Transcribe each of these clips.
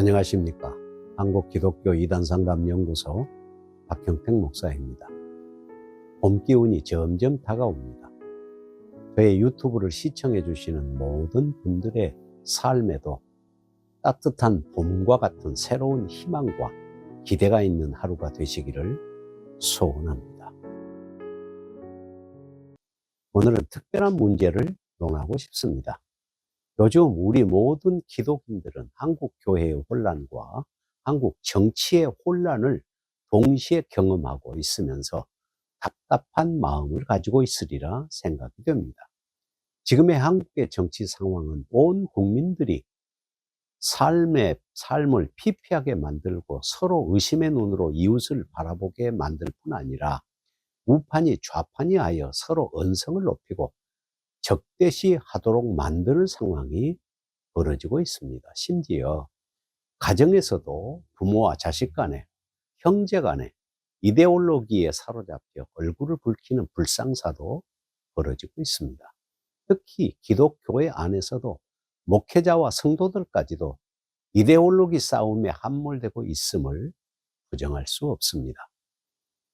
안녕하십니까. 한국기독교 이단상담연구소 박형택 목사입니다. 봄 기운이 점점 다가옵니다. 저의 유튜브를 시청해 주시는 모든 분들의 삶에도 따뜻한 봄과 같은 새로운 희망과 기대가 있는 하루가 되시기를 소원합니다. 오늘은 특별한 문제를 논하고 싶습니다. 요즘 우리 모든 기독인들은 한국 교회의 혼란과 한국 정치의 혼란을 동시에 경험하고 있으면서 답답한 마음을 가지고 있으리라 생각이 됩니다. 지금의 한국의 정치 상황은 온 국민들이 삶을 피폐하게 만들고 서로 의심의 눈으로 이웃을 바라보게 만들 뿐 아니라 우판이 좌판이 하여 서로 언성을 높이고 적대시 하도록 만드는 상황이 벌어지고 있습니다. 심지어 가정에서도 부모와 자식 간에, 형제 간에 이데올로기에 사로잡혀 얼굴을 붉히는 불상사도 벌어지고 있습니다. 특히 기독교회 안에서도 목회자와 성도들까지도 이데올로기 싸움에 함몰되고 있음을 부정할 수 없습니다.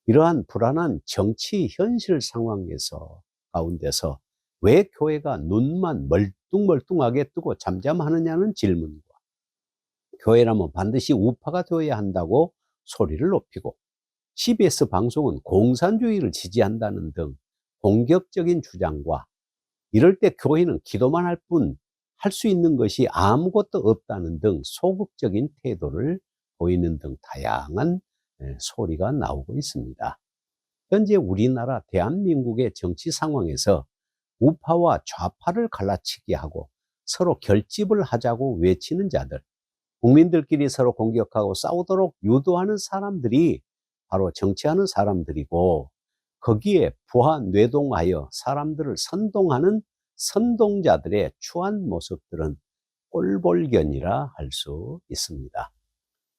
이러한 불안한 정치 현실 상황에서 가운데서 왜 교회가 눈만 멀뚱멀뚱하게 뜨고 잠잠하느냐는 질문과 교회라면 반드시 우파가 되어야 한다고 소리를 높이고 CBS 방송은 공산주의를 지지한다는 등 공격적인 주장과 이럴 때 교회는 기도만 할 뿐 할 수 있는 것이 아무것도 없다는 등 소극적인 태도를 보이는 등 다양한 소리가 나오고 있습니다. 현재 우리나라 대한민국의 정치 상황에서 우파와 좌파를 갈라치기 하고 서로 결집을 하자고 외치는 자들, 국민들끼리 서로 공격하고 싸우도록 유도하는 사람들이 바로 정치하는 사람들이고, 거기에 부하뇌동하여 사람들을 선동하는 선동자들의 추한 모습들은 꼴볼견이라 할 수 있습니다.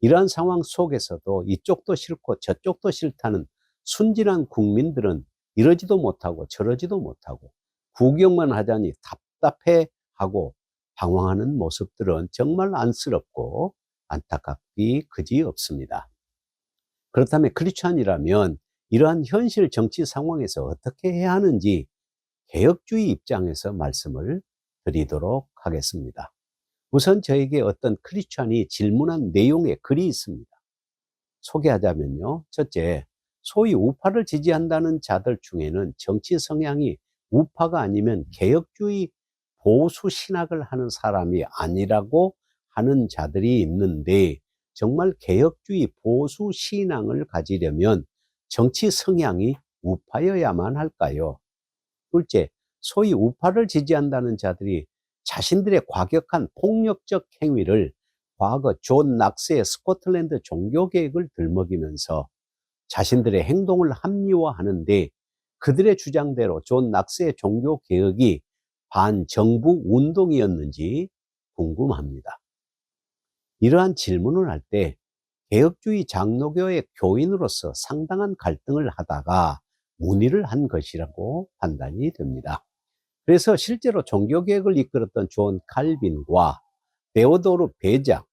이러한 상황 속에서도 이쪽도 싫고 저쪽도 싫다는 순진한 국민들은 이러지도 못하고 저러지도 못하고 구경만 하자니 답답해하고 방황하는 모습들은 정말 안쓰럽고 안타깝기 그지없습니다. 그렇다면 크리스찬이라면 이러한 현실 정치 상황에서 어떻게 해야 하는지 개혁주의 입장에서 말씀을 드리도록 하겠습니다. 우선 저에게 어떤 크리스찬이 질문한 내용의 글이 있습니다. 소개하자면요. 첫째, 소위 우파를 지지한다는 자들 중에는 정치 성향이 우파가 아니면 개혁주의 보수 신학을 하는 사람이 아니라고 하는 자들이 있는데, 정말 개혁주의 보수 신앙을 가지려면 정치 성향이 우파여야만 할까요? 둘째, 소위 우파를 지지한다는 자들이 자신들의 과격한 폭력적 행위를 과거 존 낙스의 스코틀랜드 종교개혁을 들먹이면서 자신들의 행동을 합리화하는데, 그들의 주장대로 존 낙스의 종교개혁이 반정부 운동이었는지 궁금합니다. 이러한 질문을 할 때 개혁주의 장로교의 교인으로서 상당한 갈등을 하다가 문의를 한 것이라고 판단이 됩니다. 그래서 실제로 종교개혁을 이끌었던 존 칼빈과 데오도르 베장,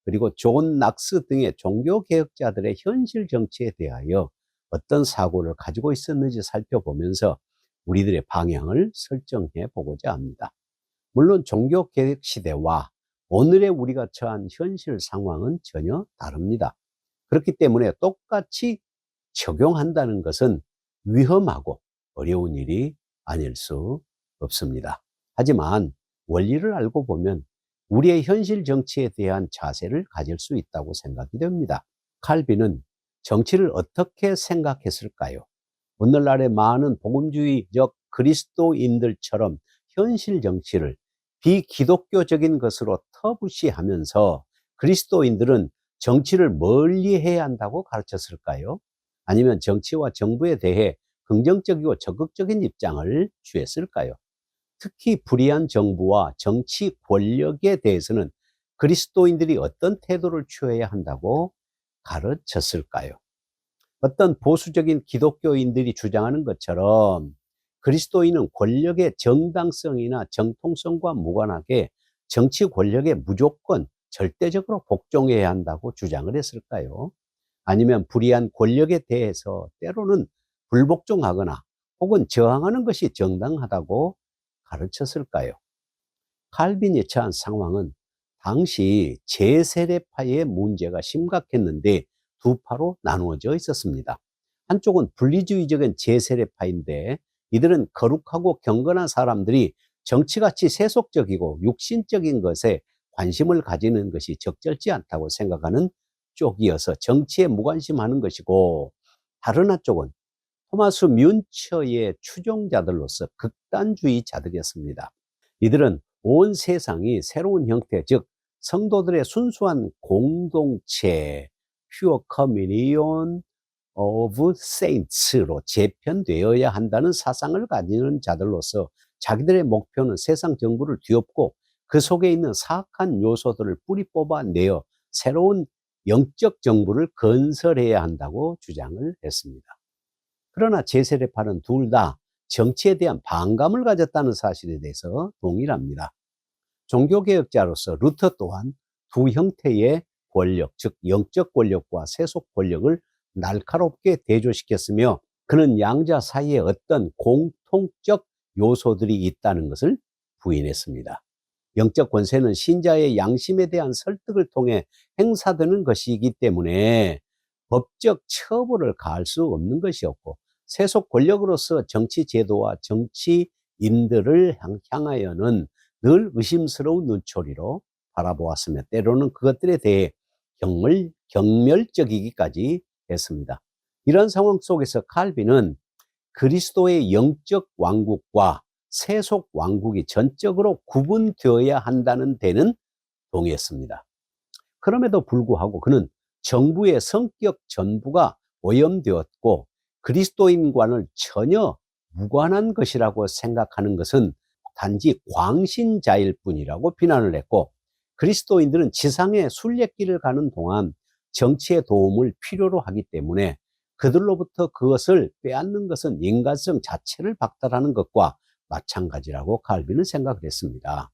그리고 존 낙스 등의 종교개혁자들의 현실 정치에 대하여 어떤 사고를 가지고 있었는지 살펴보면서 우리들의 방향을 설정해 보고자 합니다. 물론 종교개혁 시대와 오늘의 우리가 처한 현실 상황은 전혀 다릅니다. 그렇기 때문에 똑같이 적용한다는 것은 위험하고 어려운 일이 아닐 수 없습니다. 하지만 원리를 알고 보면 우리의 현실 정치에 대한 자세를 가질 수 있다고 생각이 됩니다. 칼빈은 정치를 어떻게 생각했을까요? 오늘날의 많은 복음주의적 그리스도인들처럼 현실 정치를 비기독교적인 것으로 터부시하면서 그리스도인들은 정치를 멀리 해야 한다고 가르쳤을까요? 아니면 정치와 정부에 대해 긍정적이고 적극적인 입장을 취했을까요? 특히 불의한 정부와 정치 권력에 대해서는 그리스도인들이 어떤 태도를 취해야 한다고 가르쳤을까요? 어떤 보수적인 기독교인들이 주장하는 것처럼 그리스도인은 권력의 정당성이나 정통성과 무관하게 정치 권력에 무조건 절대적으로 복종해야 한다고 주장을 했을까요? 아니면 불의한 권력에 대해서 때로는 불복종하거나 혹은 저항하는 것이 정당하다고 가르쳤을까요? 칼빈이 처한 상황은 당시 제세례파의 문제가 심각했는데 두 파로 나누어져 있었습니다. 한쪽은 분리주의적인 제세례파인데 이들은 거룩하고 경건한 사람들이 정치같이 세속적이고 육신적인 것에 관심을 가지는 것이 적절치 않다고 생각하는 쪽이어서 정치에 무관심하는 것이고, 다른 한쪽은 토마스 뮌처의 추종자들로서 극단주의자들이었습니다. 이들은 온 세상이 새로운 형태, 즉 성도들의 순수한 공동체 (pure communion of saints)로 재편되어야 한다는 사상을 가지는 자들로서 자기들의 목표는 세상 정부를 뒤엎고 그 속에 있는 사악한 요소들을 뿌리 뽑아내어 새로운 영적 정부를 건설해야 한다고 주장을 했습니다. 그러나 제세례파는 둘 다 정치에 대한 반감을 가졌다는 사실에 대해서 동일합니다. 종교개혁자로서 루터 또한 두 형태의 권력, 즉 영적 권력과 세속 권력을 날카롭게 대조시켰으며, 그는 양자 사이에 어떤 공통적 요소들이 있다는 것을 부인했습니다. 영적 권세는 신자의 양심에 대한 설득을 통해 행사되는 것이기 때문에 법적 처벌을 가할 수 없는 것이었고, 세속 권력으로서 정치 제도와 정치인들을 향하여는 늘 의심스러운 눈초리로 바라보았으며 때로는 그것들에 대해 경멸적이기까지 했습니다. 이런 상황 속에서 칼빈은 그리스도의 영적 왕국과 세속 왕국이 전적으로 구분되어야 한다는 데는 동의했습니다. 그럼에도 불구하고 그는 정부의 성격 전부가 오염되었고 그리스도인과는 전혀 무관한 것이라고 생각하는 것은 단지 광신자일 뿐이라고 비난을 했고, 그리스도인들은 지상의 순례길을 가는 동안 정치의 도움을 필요로 하기 때문에 그들로부터 그것을 빼앗는 것은 인간성 자체를 박탈하는 것과 마찬가지라고 칼빈은 생각을 했습니다.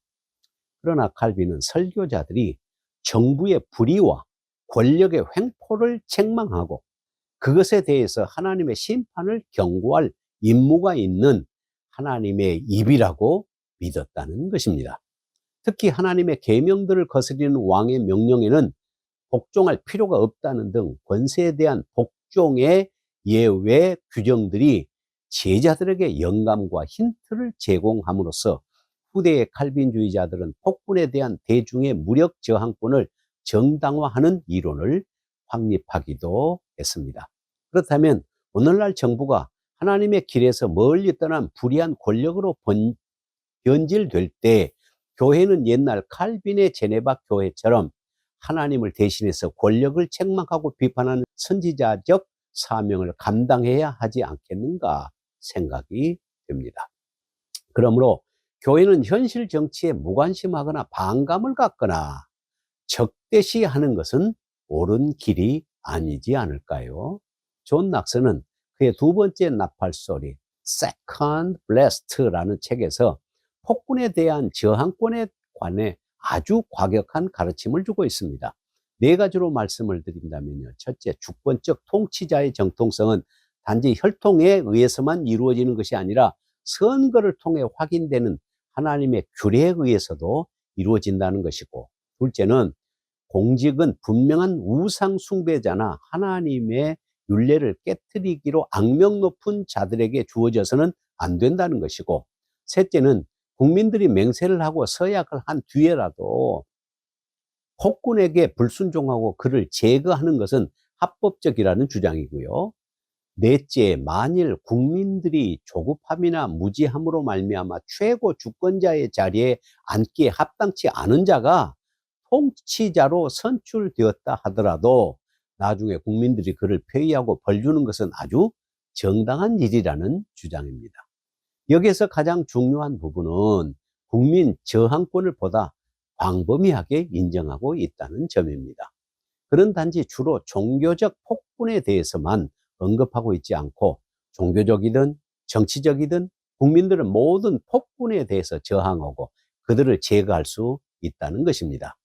그러나 칼빈은 설교자들이 정부의 불의와 권력의 횡포를 책망하고 그것에 대해서 하나님의 심판을 경고할 임무가 있는 하나님의 입이라고 믿었다는 것입니다. 특히 하나님의 계명들을 거스리는 왕의 명령에는 복종할 필요가 없다는 등 권세에 대한 복종의 예외 규정들이 제자들에게 영감과 힌트를 제공함으로써 후대의 칼빈주의자들은 폭군에 대한 대중의 무력 저항권을 정당화하는 이론을 확립하기도 했습니다. 그렇다면 오늘날 정부가 하나님의 길에서 멀리 떠난 불의한 권력으로 변질될 때 교회는 옛날 칼빈의 제네바 교회처럼 하나님을 대신해서 권력을 책망하고 비판하는 선지자적 사명을 감당해야 하지 않겠는가 생각이 됩니다. 그러므로 교회는 현실 정치에 무관심하거나 반감을 갖거나 적대시하는 것은 옳은 길이 아니지 않을까요? 존 낙스는 그의 두 번째 나팔소리 Second Blast라는 책에서 폭군에 대한 저항권에 관해 아주 과격한 가르침을 주고 있습니다. 네 가지로 말씀을 드린다면요. 첫째, 주권적 통치자의 정통성은 단지 혈통에 의해서만 이루어지는 것이 아니라 선거를 통해 확인되는 하나님의 규례에 의해서도 이루어진다는 것이고, 둘째는 공직은 분명한 우상 숭배자나 하나님의 율례를 깨트리기로 악명 높은 자들에게 주어져서는 안 된다는 것이고, 셋째는 국민들이 맹세를 하고 서약을 한 뒤에라도 폭군에게 불순종하고 그를 제거하는 것은 합법적이라는 주장이고요. 넷째, 만일 국민들이 조급함이나 무지함으로 말미암아 최고 주권자의 자리에 앉기에 합당치 않은 자가 통치자로 선출되었다 하더라도 나중에 국민들이 그를 폐위하고 벌 주는 것은 아주 정당한 일이라는 주장입니다. 여기에서 가장 중요한 부분은 국민 저항권을 보다 광범위하게 인정하고 있다는 점입니다. 그는 단지 주로 종교적 폭군에 대해서만 언급하고 있지 않고 종교적이든 정치적이든 국민들은 모든 폭군에 대해서 저항하고 그들을 제거할 수 있다는 것입니다.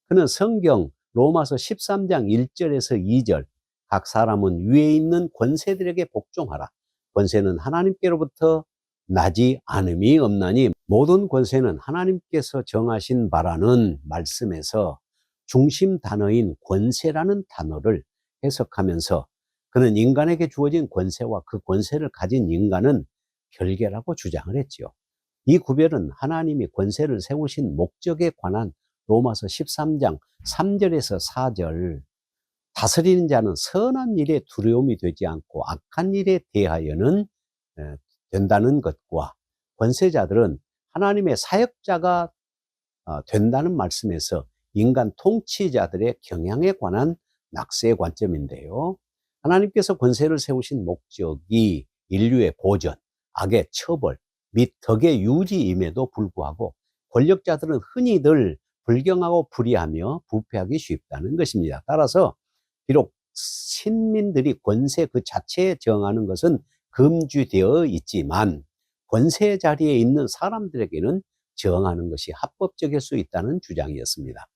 그는 성경 로마서 13장 1절에서 2절 각 사람은 위에 있는 권세들에게 복종하라. 권세는 하나님께로부터 나지 않음이 없나니 모든 권세는 하나님께서 정하신 바라는 말씀에서 중심 단어인 권세라는 단어를 해석하면서 그는 인간에게 주어진 권세와 그 권세를 가진 인간은 별개라고 주장을 했지요. 이 구별은 하나님이 권세를 세우신 목적에 관한 로마서 13장 3절에서 4절 다스리는 자는 선한 일에 두려움이 되지 않고 악한 일에 대하여는 된다는 것과 권세자들은 하나님의 사역자가 된다는 말씀에서 인간 통치자들의 경향에 관한 낙세의 관점인데요. 하나님께서 권세를 세우신 목적이 인류의 보전, 악의 처벌 및 덕의 유지임에도 불구하고 권력자들은 흔히들 불경하고 불의하며 부패하기 쉽다는 것입니다. 따라서 비록 신민들이 권세 그 자체에 저항하는 것은 금지되어 있지만 권세 자리에 있는 사람들에게는 저항하는 것이 합법적일 수 있다는 주장이었습니다.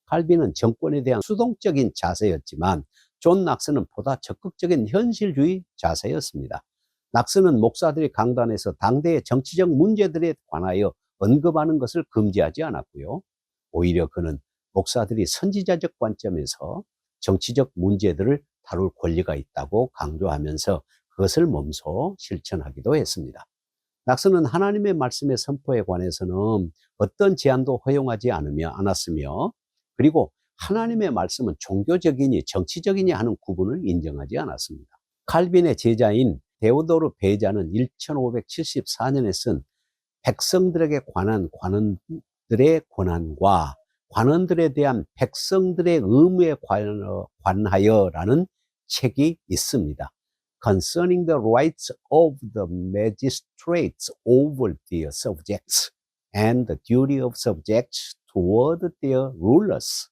칼빈은 정권에 대한 수동적인 자세였지만 존 낙스는 보다 적극적인 현실주의 자세였습니다. 낙스는 목사들이 강단에서 당대의 정치적 문제들에 관하여 언급하는 것을 금지하지 않았고요. 오히려 그는 목사들이 선지자적 관점에서 정치적 문제들을 다룰 권리가 있다고 강조하면서 그것을 몸소 실천하기도 했습니다. 낙스는 하나님의 말씀의 선포에 관해서는 어떤 제한도 허용하지 않았으며 그리고 하나님의 말씀은 종교적이니 정치적이니 하는 구분을 인정하지 않았습니다. 칼빈의 제자인 데오도르 베자는 1574년에 쓴 백성들에게 관한 관원들의 권한과 관원들에 대한 백성들의 의무에 관하여라는 책이 있습니다. Concerning the rights of the magistrates over their subjects and the duty of subjects toward their rulers.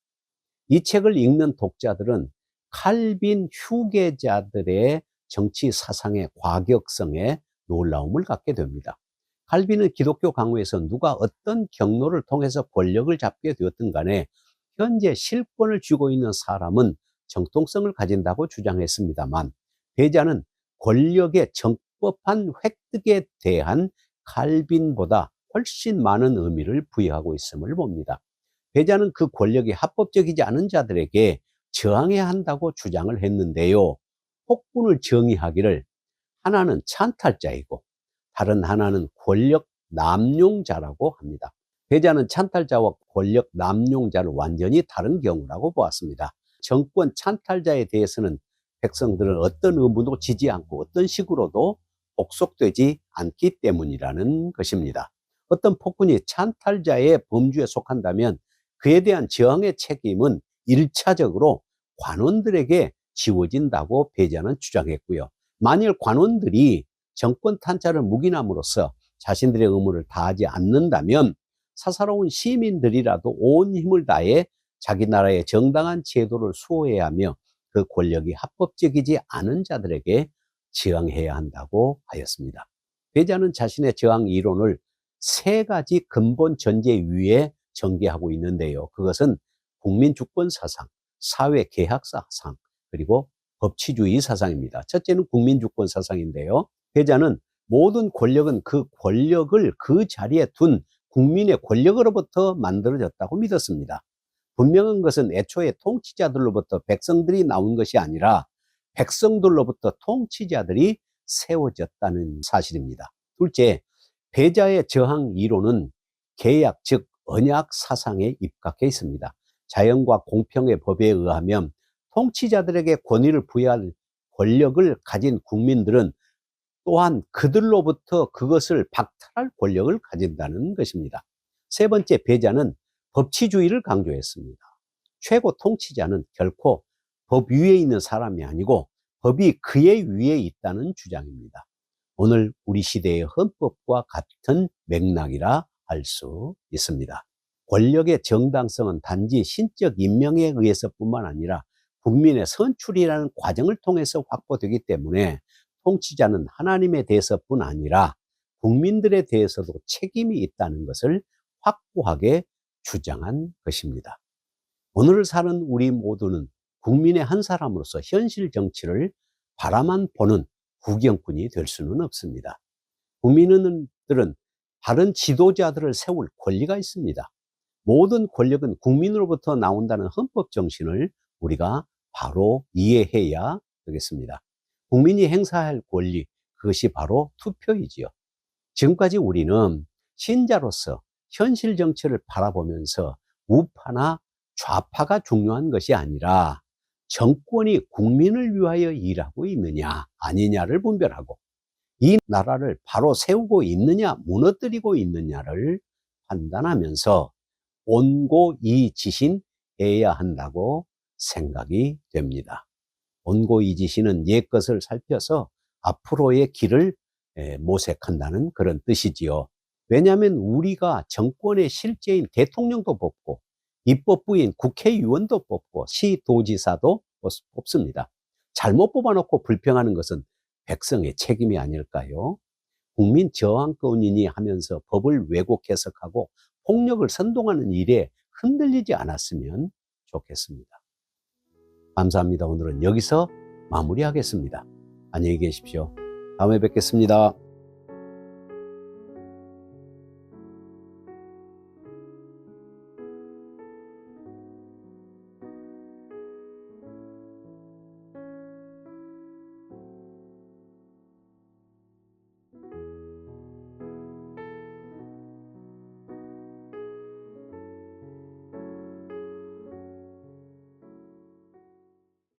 이 책을 읽는 독자들은 칼빈 후계자들의 정치 사상의 과격성에 놀라움을 갖게 됩니다. 칼빈은 기독교 강호에서 누가 어떤 경로를 통해서 권력을 잡게 되었든 간에 현재 실권을 쥐고 있는 사람은 정통성을 가진다고 주장했습니다만 베자는 권력의 적법한 획득에 대한 칼빈보다 훨씬 많은 의미를 부여하고 있음을 봅니다. 베자는 그 권력이 합법적이지 않은 자들에게 저항해야 한다고 주장을 했는데요. 혹분을 정의하기를 하나는 찬탈자이고 다른 하나는 권력 남용자라고 합니다. 베자는 찬탈자와 권력 남용자를 완전히 다른 경우라고 보았습니다. 정권 찬탈자에 대해서는 백성들은 어떤 의무도 지지 않고 어떤 식으로도 복속되지 않기 때문이라는 것입니다. 어떤 폭군이 찬탈자의 범주에 속한다면 그에 대한 저항의 책임은 1차적으로 관원들에게 지워진다고 베자는 주장했고요. 만일 관원들이 정권 탄압을 묵인함으로써 자신들의 의무를 다하지 않는다면 사사로운 시민들이라도 온 힘을 다해 자기 나라의 정당한 제도를 수호해야 하며 그 권력이 합법적이지 않은 자들에게 저항해야 한다고 하였습니다. 베자는 자신의 저항 이론을 3가지 근본 전제 위에 전개하고 있는데요. 그것은 국민주권 사상, 사회개혁 사상, 그리고 법치주의 사상입니다. 첫째는 국민주권 사상인데요. 베자는 모든 권력은 그 권력을 그 자리에 둔 국민의 권력으로부터 만들어졌다고 믿었습니다. 분명한 것은 애초에 통치자들로부터 백성들이 나온 것이 아니라 백성들로부터 통치자들이 세워졌다는 사실입니다. 둘째, 베자의 저항 이론은 계약 즉 언약 사상에 입각해 있습니다. 자연과 공평의 법에 의하면 통치자들에게 권위를 부여할 권력을 가진 국민들은 또한 그들로부터 그것을 박탈할 권력을 가진다는 것입니다. 세 번째, 베자는 법치주의를 강조했습니다. 최고 통치자는 결코 법 위에 있는 사람이 아니고 법이 그의 위에 있다는 주장입니다. 오늘 우리 시대의 헌법과 같은 맥락이라 할 수 있습니다. 권력의 정당성은 단지 신적 임명에 의해서뿐만 아니라 국민의 선출이라는 과정을 통해서 확보되기 때문에 통치자는 하나님에 대해서뿐 아니라 국민들에 대해서도 책임이 있다는 것을 확고하게 주장한 것입니다. 오늘을 사는 우리 모두는 국민의 한 사람으로서 현실 정치를 바라만 보는 구경꾼이 될 수는 없습니다. 국민들은 바른 지도자들을 세울 권리가 있습니다. 모든 권력은 국민으로부터 나온다는 헌법 정신을 우리가 바로 이해해야 되겠습니다. 국민이 행사할 권리, 그것이 바로 투표이지요. 지금까지 우리는 신자로서 현실 정치를 바라보면서 우파나 좌파가 중요한 것이 아니라 정권이 국민을 위하여 일하고 있느냐 아니냐를 분별하고, 이 나라를 바로 세우고 있느냐 무너뜨리고 있느냐를 판단하면서 온고이지신해야 한다고 생각이 됩니다. 온고이지신은 옛 것을 살펴서 앞으로의 길을 모색한다는 그런 뜻이지요. 왜냐하면 우리가 정권의 실제인 대통령도 뽑고 입법부인 국회의원도 뽑고 시도지사도 뽑습니다. 잘못 뽑아놓고 불평하는 것은 백성의 책임이 아닐까요? 국민 저항권이니 하면서 법을 왜곡 해석하고 폭력을 선동하는 일에 흔들리지 않았으면 좋겠습니다. 감사합니다. 오늘은 여기서 마무리하겠습니다. 안녕히 계십시오. 다음에 뵙겠습니다.